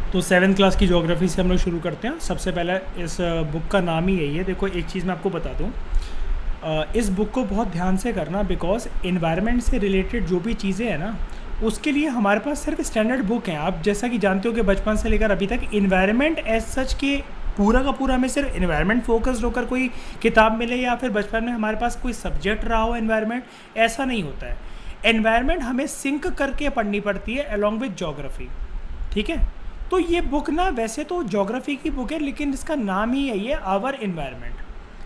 तो 7th class की geography से हम लोग शुरू करते हैं। सबसे पहले इस बुक का नाम ही यही है। देखो एक चीज़ मैं आपको बता दूँ, इस बुक को बहुत ध्यान से करना, बिकॉज इन्वायरमेंट से रिलेटेड जो भी चीज़ें हैं ना, उसके लिए हमारे पास सिर्फ स्टैंडर्ड बुक हैं। आप जैसा कि जानते हो कि बचपन से लेकर अभी तक इन्वायरमेंट एज सच के पूरा का पूरा हमें सिर्फ इन्वायरमेंट फोकस्ड होकर कोई किताब मिले या फिर बचपन में हमारे पास कोई सब्जेक्ट रहा हो इन्वायरमेंट, ऐसा नहीं होता है। एनवायरनमेंट हमें सिंक करके पढ़नी पड़ती है अलॉन्ग विद जोग्राफी। ठीक है, तो ये बुक ना वैसे तो जोग्राफी की बुक है, लेकिन इसका नाम ही यही है, आवर इन्वायरमेंट।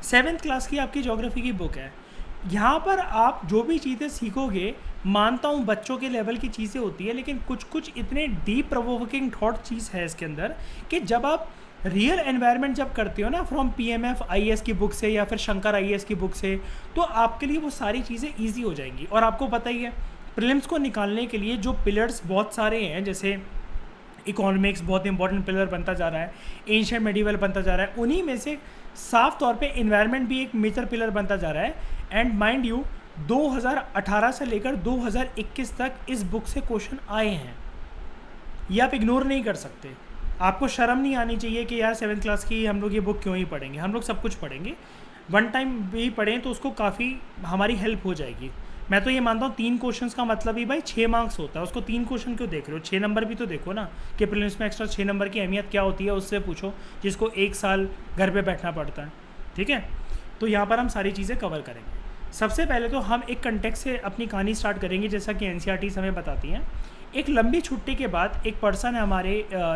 7th क्लास की आपकी जोग्राफी की बुक है। यहाँ पर आप जो भी चीज़ें सीखोगे, मानता हूँ बच्चों के लेवल की चीज़ें होती है, लेकिन कुछ कुछ इतने डीप प्रोवोकिंग थॉट चीज़ है इसके अंदर कि जब आप रियल एनवायरनमेंट जब करते हो ना, फ्रॉम पीएमएफ आईएएस की बुक से या फिर शंकर आईएएस की बुक से, तो आपके लिए वो सारी चीज़ें ईजी हो जाएंगी। और आपको पता ही है प्रीलिम्स को निकालने के लिए जो पिलर्स बहुत सारे हैं, जैसे इकोनॉमिक्स बहुत इंपॉर्टेंट पिलर बनता जा रहा है, एंशिएंट मेडिवल बनता जा रहा है, उन्हीं में से साफ तौर पे इन्वायरमेंट भी एक मेजर पिलर बनता जा रहा है। एंड माइंड यू 2018 से लेकर 2021 तक इस बुक से क्वेश्चन आए हैं, ये आप इग्नोर नहीं कर सकते। आपको शर्म नहीं आनी चाहिए कि यार 7th क्लास की हम लोग ये बुक क्यों ही पढ़ेंगे। हम लोग सब कुछ पढ़ेंगे, वन टाइम भी पढ़ें तो उसको काफ़ी हमारी हेल्प हो जाएगी। मैं तो ये मानता हूँ 3 क्वेश्चंस का मतलब ही भाई 6 मार्क्स होता है, उसको 3 क्वेश्चन क्यों देख रहे हो, 6 नंबर भी तो देखो ना कि प्रीलिम्स में एक्स्ट्रा 6 नंबर की अहमियत क्या होती है, उससे पूछो जिसको 1 साल घर पे बैठना पड़ता है। ठीक है, तो यहाँ पर हम सारी चीज़ें कवर करेंगे। सबसे पहले तो हम एक कंटेक्स्ट से अपनी कहानी स्टार्ट करेंगे, जैसा कि एनसीईआरटी हमें बताती हैं। एक लंबी छुट्टी के बाद एक पर्सन है हमारे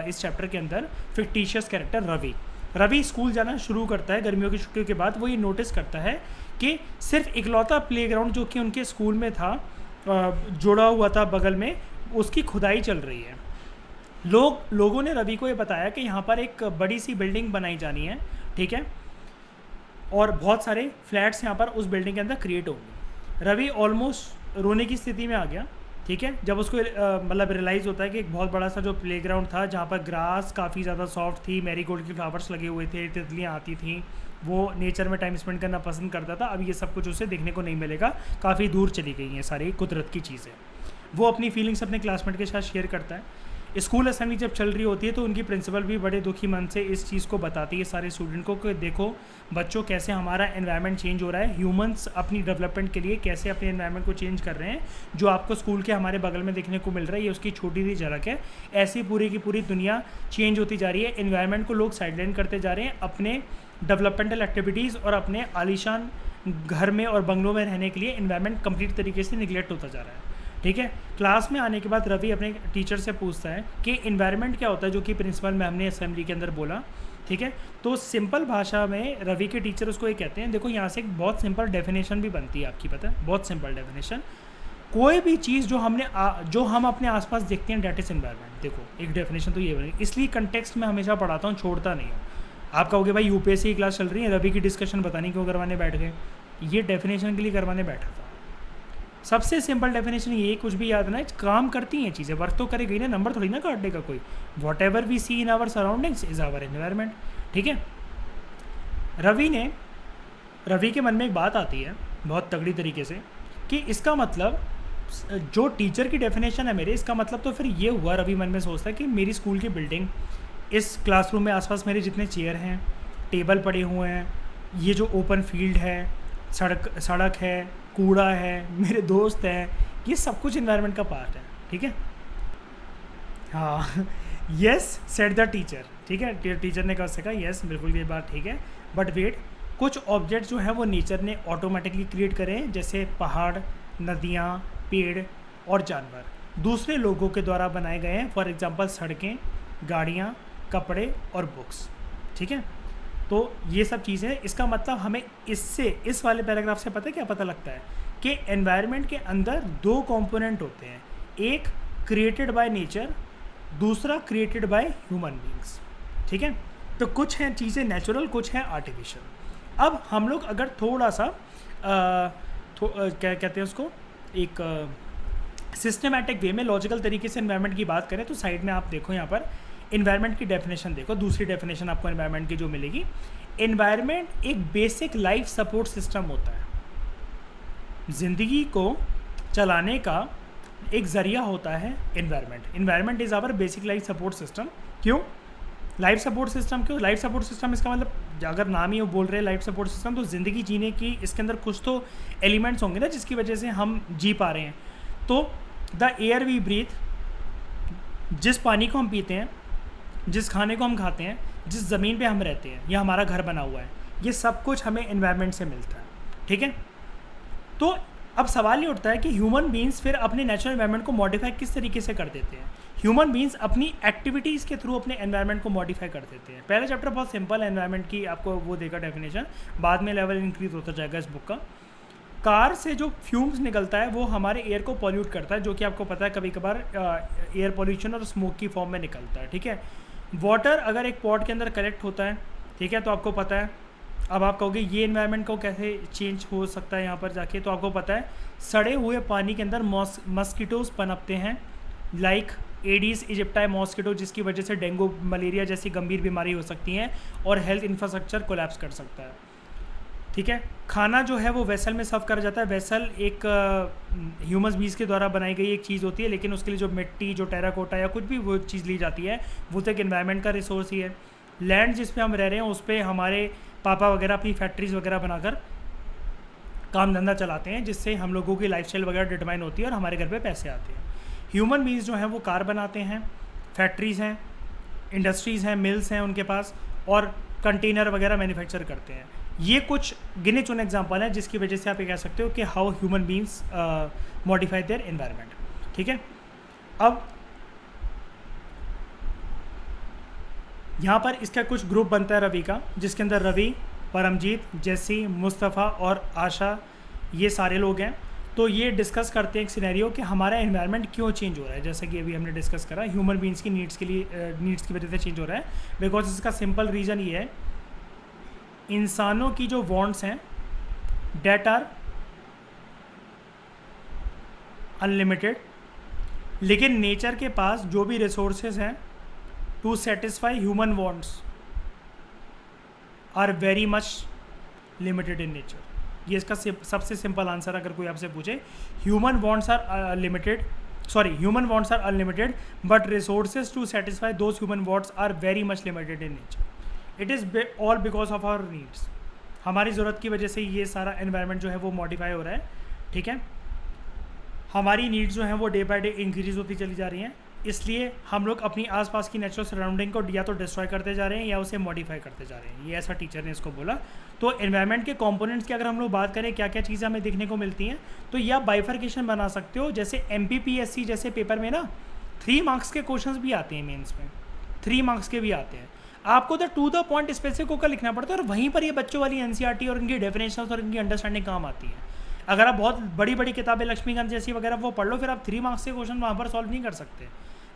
इस चैप्टर के अंदर, fictitious character Ravi. Ravi school जाना शुरू करता है गर्मियों की छुट्टियों के बाद। वो ये नोटिस करता है कि सिर्फ इकलौता प्लेग्राउंड जो कि उनके स्कूल में था, जुड़ा हुआ था बगल में, उसकी खुदाई चल रही है। लोगों ने रवि को ये बताया कि यहाँ पर एक बड़ी सी बिल्डिंग बनाई जानी है। ठीक है, और बहुत सारे फ्लैट्स यहाँ पर उस बिल्डिंग के अंदर क्रिएट होंगे। रवि ऑलमोस्ट रोने की स्थिति में आ गया। ठीक है, जब उसको मतलब रियलाइज़ होता है कि एक बहुत बड़ा सा जो प्लेग्राउंड था, जहाँ पर ग्रास काफ़ी ज़्यादा सॉफ्ट थी, मैरीगोल्ड के फ्लावर्स लगे हुए थे, तितलियाँ आती थीं, वो नेचर में टाइम स्पेंड करना पसंद करता था, अब ये सब कुछ उसे देखने को नहीं मिलेगा, काफ़ी दूर चली गई हैं सारी कुदरत की चीज़ें। वो अपनी फीलिंग्स अपने क्लासमेट के साथ शेयर करता है। स्कूल असेंबली जब चल रही होती है तो उनकी प्रिंसिपल भी बड़े दुखी मन से इस चीज़ को बताती है सारे स्टूडेंट को कि देखो बच्चों, कैसे हमारा एनवायरनमेंट चेंज हो रहा है, ह्यूमंस अपनी डेवलपमेंट के लिए कैसे अपने एनवायरनमेंट को चेंज कर रहे हैं। जो आपको स्कूल के हमारे बगल में देखने को मिल रहा है, ये उसकी छोटी सी झलक है। ऐसी पूरी की पूरी दुनिया चेंज होती जा रही है, एनवायरनमेंट को लोग साइडलाइन करते जा रहे हैं, अपने डेवलपमेंटल एक्टिविटीज़ और अपने आलीशान घर में और बंगलों में रहने के लिए एनवायरनमेंट कंप्लीट तरीके से निगलेक्ट होता जा रहा है। ठीक है, क्लास में आने के बाद रवि अपने टीचर से पूछता है कि इन्वायरमेंट क्या होता है, जो कि प्रिंसिपल मैम ने असेंबली के अंदर बोला। ठीक है, तो सिंपल भाषा में रवि के टीचर उसको ये कहते हैं, देखो यहाँ से एक बहुत सिंपल डेफिनेशन भी बनती है, आपकी पता है, बहुत सिंपल डेफिनेशन। कोई भी चीज़ जो हम अपने आसपास देखते हैं, डेट इज एनवायरनमेंट। देखो एक डेफिनेशन तो ये बनी, इसलिए कंटेक्स्ट में हमेशा पढ़ाता हूँ, छोड़ता नहीं हूँ। आप कहोगे भाई यूपीएससी की क्लास चल रही है, रवि की डिस्कशन पता नहीं क्यों करवाने बैठ गए। ये डेफिनेशन के लिए करवाने बैठा था। सबसे सिंपल डेफिनेशन ये, कुछ भी याद ना, काम करती हैं चीज़ें, वर्क तो करेगी ना, नंबर थोड़ी ना काट देगा कोई। Whatever we see in our surroundings is our environment. ठीक है, रवि के मन में एक बात आती है बहुत तगड़ी तरीके से कि इसका मतलब जो टीचर की डेफिनेशन है मेरे, इसका मतलब तो फिर ये हुआ। रवि मन में सोचता है कि मेरी स्कूल की बिल्डिंग, इस क्लासरूम में आसपास मेरे जितने चेयर हैं, टेबल पड़े हुए हैं, ये जो ओपन फील्ड है, सड़क है, कूड़ा है, मेरे दोस्त हैं, ये सब कुछ इन्वायरमेंट का पार्ट है। ठीक है, हाँ यस सेड द टीचर। ठीक है, टीचर ने कहा सका यस बिल्कुल ये बात ठीक है, बट वेट, कुछ ऑब्जेक्ट जो है वो नेचर ने ऑटोमेटिकली क्रिएट करे, जैसे पहाड़, नदियाँ, पेड़ और जानवर दूसरे लोगों के द्वारा बनाए गए हैं। फॉर एग्जांपल सड़कें, गाड़ियाँ, कपड़े और बुक्स। ठीक है, तो ये सब चीज़ें, इसका मतलब हमें इससे, इस वाले पैराग्राफ से पता है क्या पता लगता है कि एनवायरनमेंट के अंदर 2 कंपोनेंट होते हैं, एक क्रिएटेड बाय नेचर, दूसरा क्रिएटेड बाय ह्यूमन बींग्स। ठीक है, तो कुछ हैं चीज़ें नेचुरल, कुछ हैं आर्टिफिशियल। अब हम लोग अगर थोड़ा सा क्या कहते हैं उसको, एक सिस्टमैटिक वे में, लॉजिकल तरीके से एनवायरनमेंट की बात करें, तो साइड में आप देखो, यहाँ पर इन्वायरमेंट की डेफिनेशन देखो, दूसरी डेफिनेशन आपको इन्वायरमेंट की जो मिलेगी। इन्वायरमेंट एक बेसिक लाइफ सपोर्ट सिस्टम होता है, ज़िंदगी को चलाने का एक ज़रिया होता है environment. Environment is our basic life support system. क्यों लाइफ सपोर्ट सिस्टम? क्यों लाइफ सपोर्ट सिस्टम? इसका मतलब अगर नाम ही वो बोल रहे हैं लाइफ सपोर्ट सिस्टम, तो ज़िंदगी जीने की इसके अंदर कुछ तो एलिमेंट्स होंगे ना जिसकी वजह से हम जी पा रहे हैं। तो द एयर वी ब्रीथ, जिस पानी को हम पीते हैं, जिस खाने को हम खाते हैं, जिस ज़मीन पे हम रहते हैं, या हमारा घर बना हुआ है, ये सब कुछ हमें इन्वायरमेंट से मिलता है। ठीक है, तो अब सवाल ये उठता है कि ह्यूमन बींग्स फिर अपने नेचुरल एनवायरनमेंट को मॉडिफाई किस तरीके से कर देते हैं। ह्यूमन बींग्स अपनी एक्टिविटीज़ के थ्रू अपने एनवायरनमेंट को मॉडिफाई कर देते हैं। पहला चैप्टर बहुत सिंपल है एनवायरनमेंट की, आपको वो देगा डेफिनेशन, बाद में लेवल इंक्रीज होता जाएगा इस बुक का। कार से जो फ्यूम्स निकलता है वो हमारे एयर को पॉल्यूट करता है, जो कि आपको पता है कभी कभार एयर पॉल्यूशन और स्मोक की फॉर्म में निकलता है। ठीक है, वाटर अगर एक पॉट के अंदर कलेक्ट होता है, ठीक है, तो आपको पता है, अब आप कहोगे ये एनवायरनमेंट को कैसे चेंज हो सकता है यहाँ पर जाके, तो आपको पता है सड़े हुए पानी के अंदर मस्कीटोज पनपते हैं, लाइक एडीज इजिप्टाई मॉस्किटो, जिसकी वजह से डेंगू मलेरिया जैसी गंभीर बीमारी हो सकती हैं और हेल्थ इंफ्रास्ट्रक्चर कोलैप्स कर सकता है। ठीक है, खाना जो है वो वेसल में सर्व करा जाता है। वेसल एक ह्यूमस बीज के द्वारा बनाई गई एक चीज़ होती है, लेकिन उसके लिए जो मिट्टी, जो टेराकोटा या कुछ भी वो चीज़ ली जाती है, वो तो एक एनवायरनमेंट का रिसोर्स ही है। लैंड जिस पे हम रह रहे हैं उस पर हमारे पापा वगैरह अपनी फैक्ट्रीज़ वगैरह बनाकर काम धंधा चलाते हैं, जिससे हम लोगों की लाइफस्टाइल वगैरह डिटरमाइन होती है और हमारे घर पे पैसे आते हैं। ह्यूमन बींग्स जो हैं वो कार बनाते हैं, फैक्ट्रीज़ हैं, इंडस्ट्रीज़ हैं, मिल्स हैं उनके पास, और कंटेनर वगैरह मैन्युफैक्चर करते हैं। ये कुछ गिने चुने एग्जाम्पल हैं जिसकी वजह से आप ये कह सकते हो कि how human beings modify their environment. ठीक है, अब यहाँ पर इसका कुछ ग्रुप बनता है रवि का, जिसके अंदर रवि, परमजीत, जैसी, मुस्तफ़ा और आशा, ये सारे लोग हैं। तो ये डिस्कस करते हैं एक सिनेरियो कि हमारा एनवायरनमेंट क्यों चेंज हो रहा है। जैसे कि अभी हमने डिस्कस करा ह्यूमन बींग्स की नीड्स के लिए, नीड्स की वजह से चेंज हो रहा है। बिकॉज इसका सिंपल रीज़न ये है, इंसानों की जो वांट्स हैं डेट आर अनलिमिटेड, लेकिन नेचर के पास जो भी रिसोर्सेज हैं to satisfy human wants are very much limited in nature. ये इसका सबसे सिंपल आंसर अगर कोई आपसे पूछे, human wants are limited, human wants are unlimited but resources to satisfy those human wants are very much limited in nature. It is all because of our needs. हमारी ज़रूरत की वजह से ये सारा एनवायरनमेंट जो है वो मॉडिफाई हो रहा है। ठीक है, हमारी नीड्स जो हैं वो डे बाय डे इंक्रीज़ होती चली जा रही हैं, इसलिए हम लोग अपनी आसपास की नेचुरल सराउंडिंग को या तो डिस्ट्रॉय करते जा रहे हैं या उसे मॉडिफाई करते जा रहे हैं। ये ऐसा टीचर ने इसको बोला। तो एनवायरनमेंट के कंपोनेंट्स की अगर हम लोग बात करें क्या क्या चीज़ें हमें देखने को मिलती हैं, तो यह बाइफर्केशन बना सकते हो। जैसे MPPSC जैसे पेपर में ना 3 मार्क्स के क्वेश्चंस भी आते हैं, मेंस में 3 मार्क्स के भी आते हैं। आपको तो टू द पॉइंट स्पेसिफिक होकर लिखना पड़ता है, और वहीं पर ये बच्चों वाली NCERT और इनकी डेफिनेशन और इनकी अंडरस्टैंडिंग काम आती है। अगर आप बहुत बड़ी बड़ी किताबें लक्ष्मीकांत जैसी वगैरह वो पढ़ लो, फिर आप 3 मार्क्स के क्वेश्चन वहाँ पर सॉल्व नहीं कर सकते।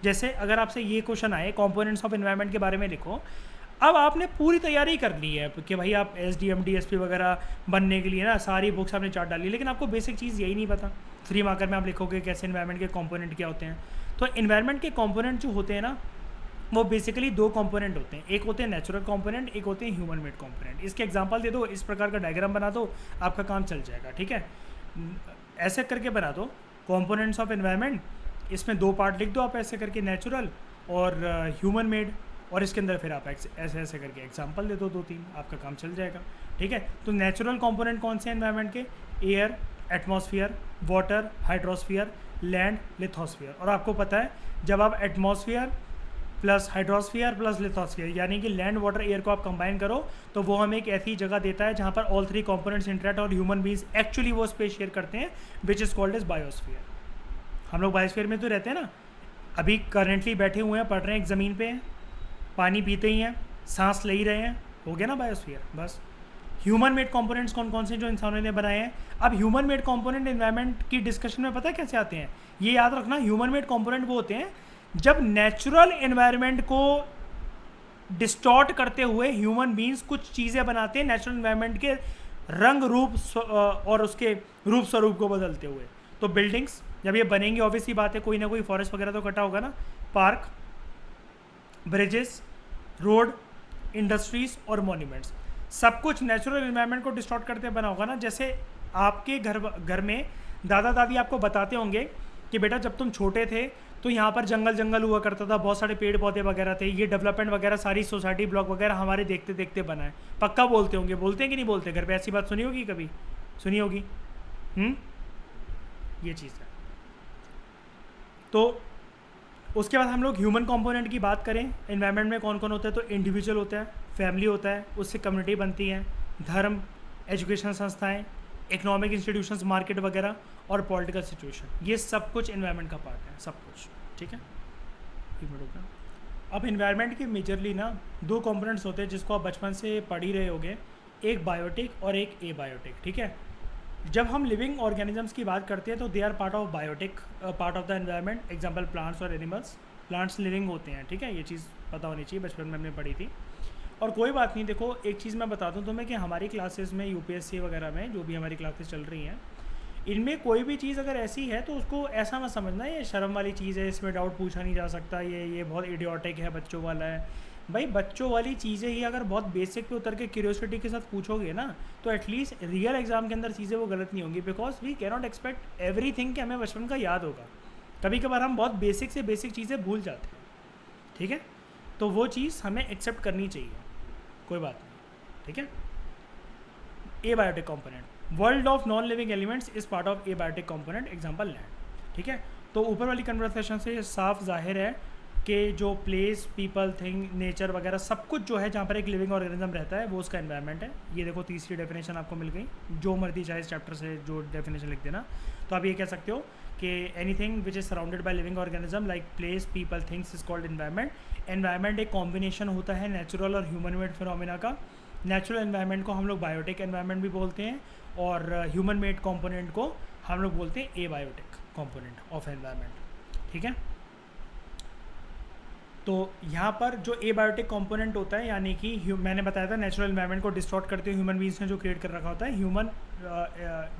जैसे अगर आपसे ये क्वेश्चन आए कंपोनेंट्स ऑफ एनवायरनमेंट के बारे में लिखो, अब आपने पूरी तैयारी कर ली है कि भाई आप SDM DSP वगैरह बनने के लिए ना सारी बुक्स आपने चार्ट डाली, लेकिन आपको बेसिक चीज़ यही नहीं पता। 3 मार्कर में आप लिखोगे कैसे एनवायरनमेंट के कंपोनेंट क्या होते हैं। तो एनवायरनमेंट के कंपोनेंट जो होते हैं ना, वो बेसिकली 2 कंपोनेंट होते हैं, एक होते हैं नेचुरल कंपोनेंट, एक होते हैं ह्यूमन मेड कंपोनेंट। इसके एग्जांपल दे दो, इस प्रकार का डायग्राम बना दो, आपका काम चल जाएगा। ठीक है, ऐसे करके बना दो कंपोनेंट्स ऑफ एनवायरनमेंट, इसमें 2 पार्ट लिख दो आप ऐसे करके, नेचुरल और ह्यूमन मेड, और इसके अंदर फिर आप ऐसे ऐसे करके एग्जांपल दे दो 2-3, आपका काम चल जाएगा। ठीक है, तो नेचुरल कंपोनेंट कौन से एनवायरनमेंट के? Air, atmosphere, water, hydrosphere, land, lithosphere. और आपको पता है जब आप atmosphere plus hydrosphere plus lithosphere यानी कि लैंड, वाटर, एयर को आप कंबाइन करो, तो वो हमें एक ऐसी जगह देता है जहाँ पर ऑल 3 कंपोनेंट्स इंटरेक्ट और ह्यूमन बींग्स एक्चुअली वो स्पेस शेयर करते हैं, which is called as biosphere. हम लोग बायोस्फीयर में तो रहते हैं ना, अभी करेंटली बैठे हुए हैं, पढ़ रहे हैं, एक ज़मीन पे हैं, पानी पीते ही हैं, सांस ले ही रहे हैं, हो गया ना बायोस्फीयर। बस ह्यूमन मेड कंपोनेंट्स कौन कौन से जो इंसानों ने बनाए हैं। अब ह्यूमन मेड कंपोनेंट एनवायरनमेंट की डिस्कशन में पता है कैसे आते हैं? ये याद रखना, ह्यूमन मेड कंपोनेंट वो होते हैं जब नेचुरल एनवायरनमेंट को डिस्टॉर्ट करते हुए ह्यूमन बींग्स कुछ चीज़ें बनाते हैं नेचुरल एनवायरनमेंट के रंग रूप और उसके रूप स्वरूप को बदलते हुए। तो बिल्डिंग्स जब ये बनेंगी, ऑब्वियसली बात है कोई ना कोई फॉरेस्ट वगैरह तो कटा होगा ना, पार्क, ब्रिजेस, रोड, इंडस्ट्रीज और मॉन्यूमेंट्स, सब कुछ नेचुरल एनवायरनमेंट को डिस्टॉर्ट करते बना होगा ना। जैसे आपके घर में दादा दादी आपको बताते होंगे कि बेटा जब तुम छोटे थे तो यहाँ पर जंगल जंगल हुआ करता था, बहुत सारे पेड़ पौधे वगैरह थे, ये डेवलपमेंट वगैरह सारी सोसाइटी ब्लॉक वगैरह हमारे देखते देखते बना है। पक्का बोलते होंगे, बोलते हैं कि नहीं बोलते? घर पे ऐसी बात सुनी होगी, कभी सुनी होगी? ये चीज़ है। तो उसके बाद हम लोग ह्यूमन कंपोनेंट की बात करें, एनवायरनमेंट में कौन कौन होता है, तो इंडिविजुअल होता है, फैमिली होता है, उससे कम्युनिटी बनती है, धर्म, एजुकेशन संस्थाएं, इकोनॉमिक इंस्टीट्यूशंस, मार्केट वगैरह, और पॉलिटिकल सिचुएशन। ये सब कुछ एनवायरनमेंट का पार्ट है, सब कुछ। ठीक है, एक मिनट रुकना। अब एनवायरनमेंट के मेजरली ना दो कंपोनेंट्स होते हैं जिसको आप बचपन से पढ़ ही रहे होगे, एक बायोटिक और एक एबायोटिक। ठीक है, जब हम लिविंग ऑर्गेनिजम्स की बात करते हैं तो they are part of biotic part of the environment. Example plants और एनिमल्स। प्लांट्स लिविंग होते हैं, ठीक है, ये चीज़ पता होनी चाहिए, बचपन में हमने पढ़ी थी। और कोई बात नहीं, देखो एक चीज़ मैं बता दूं तुम्हें कि हमारी क्लासेस में यूपीएससी वगैरह में जो भी हमारी क्लासेस चल रही हैं, इनमें कोई भी चीज़ अगर ऐसी है तो उसको ऐसा मत समझना ये शर्म वाली चीज़ है, इसमें डाउट पूछा नहीं जा सकता, ये बहुत इडियोटिक है, बच्चों वाला है। भाई बच्चों वाली चीज़ें ही अगर बहुत बेसिक पे उतर के क्यूरियोसिटी के साथ पूछोगे ना, तो एटलीस्ट रियल एग्जाम के अंदर चीज़ें वो गलत नहीं होंगी। Because we can not expect everything कि हमें बचपन का याद होगा। कभी कभार हम बहुत बेसिक से बेसिक चीज़ें भूल जाते हैं। ठीक है, तो वो चीज़ हमें एक्सेप्ट करनी चाहिए, कोई बात नहीं। ठीक है, abiotic component, world of non living elements is part of abiotic component, example land. ठीक है, तो ऊपर वाली कन्वर्सेशन से साफ जाहिर है कि जो प्लेस, पीपल, थिंग, नेचर वगैरह सब कुछ जो है जहाँ पर एक लिविंग ऑर्गेनिज्म रहता है वो उसका एनवायरनमेंट है। ये देखो तीसरी डेफिनेशन आपको मिल गई, जो मर्जी चाहे इस चैप्टर से जो डेफिनेशन लिख देना। तो आप ये कह सकते हो कि anything which is surrounded by living organism like place, people, things is called environment. Environment एक कॉम्बिनेशन होता है नेचुरल और ह्यूमन मेड फिनोमिना का। नेचुरल एनवायरनमेंट को हम लोग बायोटिक एनवायरनमेंट भी बोलते हैं, और ह्यूमन मेड कंपोनेंट को हम लोग बोलते हैं एबायोटिक कंपोनेंट ऑफ एनवायरनमेंट। ठीक है, तो यहाँ पर जो एबायोटिक कंपोनेंट होता है, यानी कि मैंने बताया था नेचुरल एनवायरनमेंट को डिस्टॉर्ट करते हुए ह्यूमन बीइंग्स ने जो क्रिएट कर रखा होता है,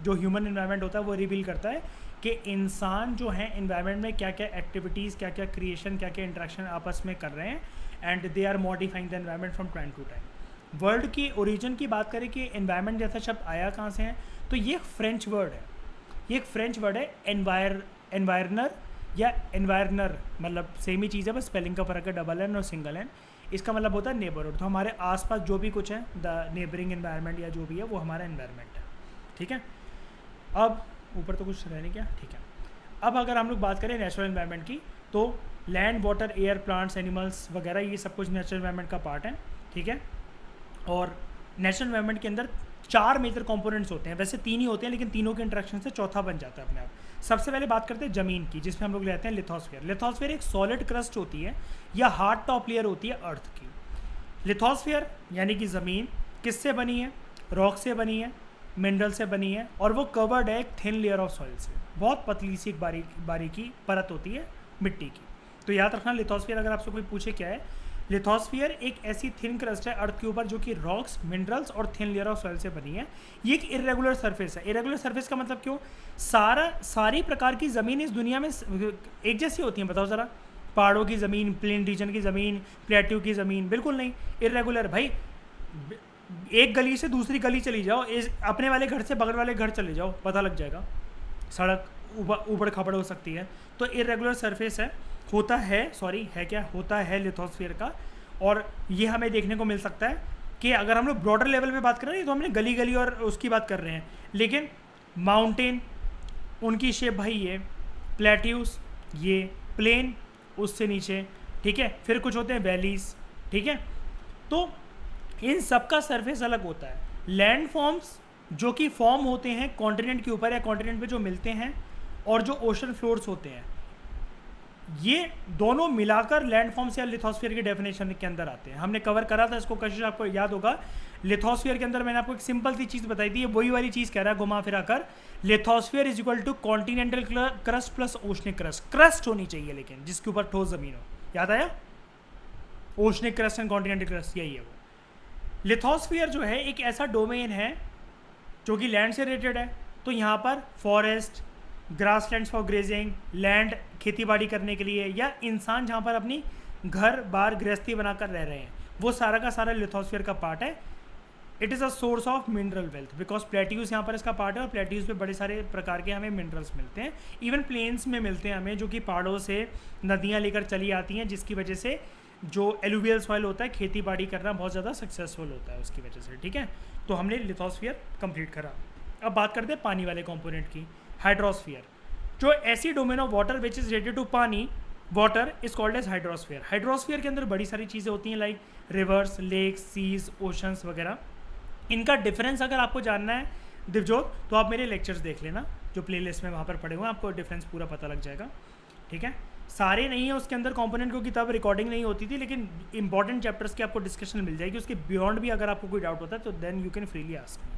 जो ह्यूमन एनवायरनमेंट होता है वो रिवील करता है कि इंसान जो है एनवायरनमेंट में क्या क्या एक्टिविटीज़, क्या क्या क्रिएशन, क्या क्या इंटरेक्शन आपस में कर रहे हैं, and they are modifying the environment from time to time. World की ओरिजिन की बात करें कि एनवायरनमेंट जैसा शब्द आया कहाँ से है, तो ये एक फ्रेंच वर्ड है। ये एक फ्रेंच वर्ड है, एनवायरनर या एनवायरनर, मतलब सेम ही चीज़ है, बस स्पेलिंग का फ़र्क है, डबल एन और सिंगल एन। इसका मतलब होता है नेबरहुड। तो हमारे आसपास जो भी कुछ है, द नेबरिंग एनवायरनमेंट या जो भी है वो हमारा एनवायरनमेंट है। ठीक है, अब ऊपर तो कुछ रहने क्या, ठीक है। अब अगर हम लोग बात करें नेचुरल एनवायरनमेंट की, तो land, water, air, plants, animals वगैरह ये सब कुछ नेचुरल एनवायरनमेंट का पार्ट है। ठीक है, और नेचुरल एनवायरनमेंट के अंदर 4 मेजर कंपोनेंट्स होते हैं, वैसे 3 ही होते हैं लेकिन तीनों के इंटरेक्शन से चौथा बन जाता है अपने आप। सबसे पहले बात करते हैं ज़मीन की, जिसमें हम लोग लेते हैं लिथोस्फीयर। लिथोस्फीयर एक सॉलिड क्रस्ट होती है या हार्ड टॉप लेयर होती है अर्थ की। लिथोस्फीयर यानी कि ज़मीन किससे बनी है? रॉक से बनी है, मिनरल से बनी है, और वो कवर्ड है एक थिन लेयर ऑफ सॉइल से। बहुत पतली सी एक बारीकी परत होती है मिट्टी की। तो याद रखना, लिथोस्फीयर अगर आपसे कोई पूछे क्या है, लिथोस्फीयर एक ऐसी थिन क्रस्ट है अर्थ के ऊपर जो कि रॉक्स, मिनरल्स और थिन लेयर ऑफ सॉइल से बनी है। ये एक इरेगुलर सरफेस है। इरेगुलर सरफेस का मतलब क्यों? सारी प्रकार की ज़मीन इस दुनिया में एक जैसी होती है, बताओ ज़रा। पहाड़ों की ज़मीन, प्लेन रीजन की ज़मीन, प्लेट्यू की ज़मीन, बिल्कुल नहीं, इरेगुलर। भाई एक गली से दूसरी गली चली जाओ, अपने वाले घर से बगल वाले घर चले जाओ, पता लग जाएगा, सड़क ऊबड़ खाबड़ हो सकती है। तो इरेगुलर सरफेस है, होता है लिथोस्फीयर का। और ये हमें देखने को मिल सकता है कि अगर हम लोग ब्रॉडर लेवल पे बात कर रहे हैं तो हमने गली गली और उसकी बात कर रहे हैं, लेकिन माउंटेन उनकी शेप भाई ये, प्लेट्यूज ये, प्लेन उससे नीचे, ठीक है, फिर कुछ होते हैं वैलीज, ठीक है। तो इन सब का सरफेस अलग होता है। लैंड फॉर्म्स जो कि फॉर्म होते हैं कॉन्टिनेंट के ऊपर या कॉन्टिनेंट पे जो मिलते हैं, और जो ओशन फ्लोर्स होते हैं, ये दोनों मिलाकर लैंड फॉर्म्स या लिथोस्फीयर की डेफिनेशन के अंदर आते हैं। हमने कवर करा था इसको, कशिश आपको याद होगा। लिथोस्फीयर के अंदर मैंने आपको एक सिंपल सी चीज़ बताई थी, ये वही वाली चीज़ कह रहा है घुमा फिरा कर। Lithosphere is equal to continental crust plus oceanic crust. Crust होनी चाहिए लेकिन जिसके ऊपर ठोस जमीन हो, याद आया? Oceanic crust and continental crust, यही है वो। लिथोस्फीयर जो है एक ऐसा डोमेन है जो कि लैंड से रिलेटेड है। तो यहाँ पर forest, grasslands for grazing, land खेतीबाड़ी करने के लिए, या इंसान जहाँ पर अपनी घर बार गृहस्थी बनाकर रह रहे हैं, वो सारा का सारा लिथोस्फीयर का पार्ट है। It is a source of mineral wealth because plateaus यहाँ पर इसका पार्ट है और प्लेट्यूज पे बड़े सारे प्रकार के हमें मिनरल्स मिलते हैं, इवन प्लेन्स में मिलते हैं हमें, जो कि पहाड़ों से नदियाँ लेकर चली आती हैं, जिसकी वजह से जो एलुवियल सॉइल होता है खेती बाड़ी करना बहुत ज़्यादा सक्सेसफुल होता है उसकी वजह से। ठीक है, तो हमने लिथोस्फीयर कंप्लीट करा। अब बात करते हैं पानी वाले कंपोनेंट की, हाइड्रोस्फीयर। जो ऐसी domain of water which is related to पानी, water is called as hydrosphere. Hydrosphere के अंदर बड़ी सारी चीज़ें होती हैं like rivers, lakes, seas, oceans वगैरह। इनका डिफरेंस अगर आपको जानना है दिवजोत, तो आप मेरे लेक्चर्स देख लेना जो प्लेलिस्ट में वहाँ पर पड़े हुए हैं, आपको डिफरेंस पूरा पता लग जाएगा। ठीक है, सारे नहीं है उसके अंदर कंपोनेंट, क्योंकि तब रिकॉर्डिंग नहीं होती थी, लेकिन इंपॉर्टेंट चैप्टर्स की आपको डिस्कशन मिल जाएगी। उसके बियॉन्ड भी अगर आपको कोई डाउट होता है तो then you can freely ask me.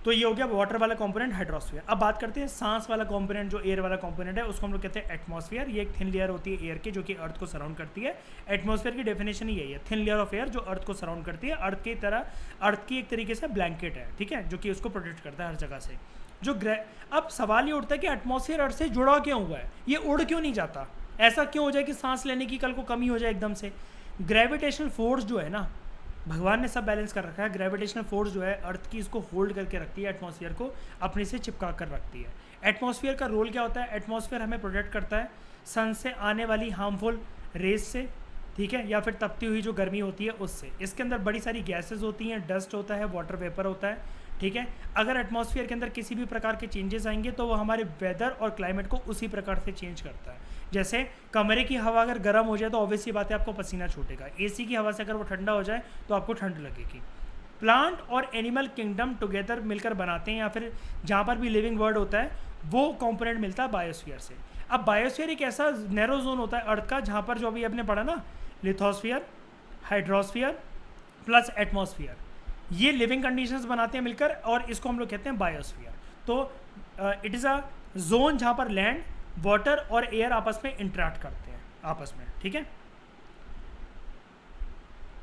तो ये हो गया वाटर वाला कंपोनेंट, हाइड्रोस्फीयर। अब बात करते हैं सांस वाला कंपोनेंट, जो एयर वाला कंपोनेंट है, उसको हम लोग कहते हैं एटमॉस्फेयर। ये एक थिन लेयर होती है एयर की जो कि अर्थ को सराउंड करती है। एटमॉस्फेयर की डेफिनेशन यही है, थिन लेयर ऑफ एयर जो अर्थ को सराउंड करती है, अर्थ की तरह, अर्थ की एक तरीके से ब्लैंकेट है, ठीक है, जो कि उसको प्रोटेक्ट करता है हर जगह से। जो अब सवाल ये उठता है कि एटमॉस्फेयर अर्थ से जुड़ा क्यों हुआ है, ये उड़ क्यों नहीं जाता, ऐसा क्यों हो जाए कि सांस लेने की कल को कमी हो जाए एकदम से। ग्रेविटेशनल फोर्स जो है ना, भगवान ने सब बैलेंस कर रखा है। ग्रेविटेशनल फोर्स जो है अर्थ की इसको होल्ड करके रखती है, एटमॉस्फेयर को अपने से चिपका कर रखती है। एटमॉस्फेयर का रोल क्या होता है, एटमॉस्फेयर हमें प्रोटेक्ट करता है सन से आने वाली हार्मफुल रेज से, ठीक है, या फिर तपती हुई जो गर्मी होती है उससे। इसके अंदर बड़ी सारी गैसेज होती हैं, डस्ट होता है, वाटर वेपर होता है, ठीक है। अगर एटमॉस्फेयर के अंदर किसी भी प्रकार के चेंजेस आएंगे तो वो हमारे वेदर और क्लाइमेट को उसी प्रकार से चेंज करता है। जैसे कमरे की हवा अगर गर्म हो जाए तो ऑब्वियस सी बात है आपको पसीना छूटेगा, एसी की हवा से अगर वो ठंडा हो जाए तो आपको ठंड लगेगी। प्लांट और एनिमल किंगडम टुगेदर मिलकर बनाते हैं, या फिर जहाँ पर भी लिविंग वर्ड होता है वो कंपोनेंट मिलता है बायोस्फीयर से। अब बायोस्फीयर एक ऐसा नैरो जोन होता है अर्थ का जहाँ पर जो अभी आपने पढ़ा ना, लिथोस्फीयर, हाइड्रोस्फीयर प्लस एटमॉस्फेयर, ये लिविंग कंडीशंस बनाते हैं मिलकर, और इसको हम लोग कहते हैं बायोस्फीयर। तो इट इज़ अ जोन जहाँ पर लैंड, वाटर और एयर आपस में इंटरेक्ट करते हैं आपस में, ठीक है।